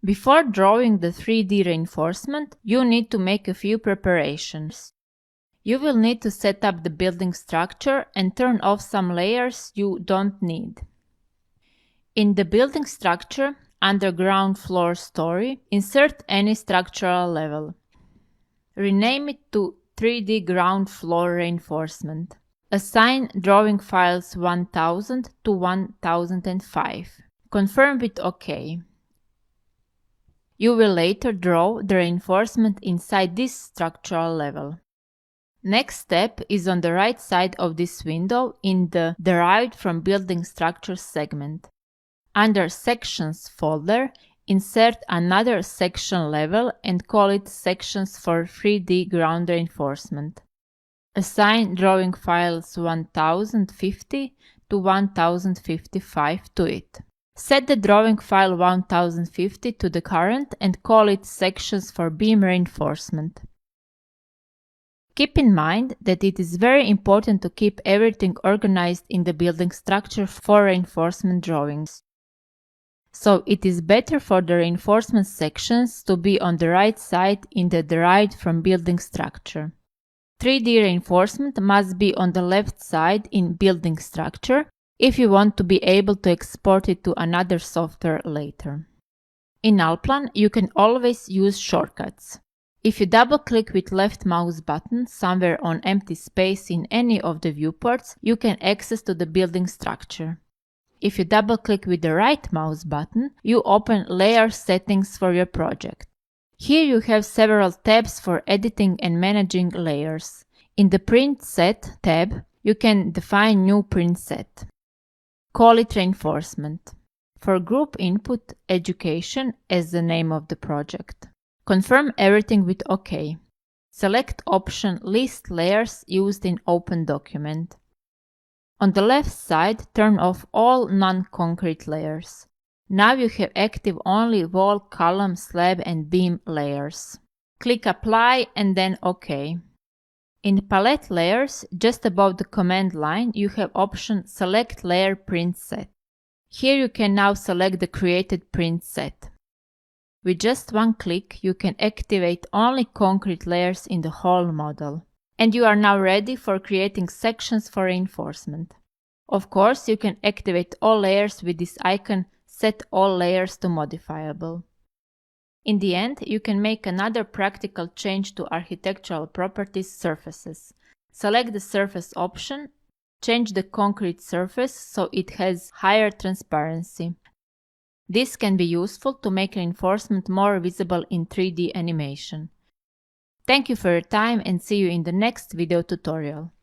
Before drawing the 3D reinforcement, you need to make a few preparations. You will need to set up the building structure and turn off some layers you don't need. In the building structure, under ground floor story, insert any structural level. Rename it to 3D ground floor reinforcement. Assign drawing files 1000 to 1005. Confirm with OK. You will later draw the reinforcement inside this structural level. Next step is on the right side of this window in the Derived from Building Structures segment. Under Sections folder, insert another section level and call it Sections for 3D Ground Reinforcement. Assign drawing files 1050 to 1055 to it. Set the drawing file 1050 to the current and call it Sections for Beam Reinforcement. Keep in mind that it is very important to keep everything organized in the building structure for reinforcement drawings. So it is better for the reinforcement sections to be on the right side in the Derived from Building Structure. 3D reinforcement must be on the left side in Building Structure if you want to be able to export it to another software later. In Allplan, you can always use shortcuts. If you double-click with left mouse button somewhere on empty space in any of the viewports, you can access to the building structure. If you double-click with the right mouse button, you open Layer Settings for your project. Here you have several tabs for editing and managing layers. In the Print Set tab, you can define new print set. Call it Reinforcement. For Group Input, Education as the name of the project. Confirm everything with OK. Select option List Layers used in Open Document. On the left side, turn off all non-concrete layers. Now you have active only wall, column, slab and beam layers. Click Apply and then OK. In Palette Layers, just above the command line, you have option Select Layer Print Set. Here you can now select the created print set. With just one click, you can activate only concrete layers in the whole model. And you are now ready for creating sections for reinforcement. Of course, you can activate all layers with this icon Set All Layers to Modifiable. In the end, you can make another practical change to architectural properties surfaces. Select the surface option, change the concrete surface so it has higher transparency. This can be useful to make reinforcement more visible in 3D animation. Thank you for your time and see you in the next video tutorial.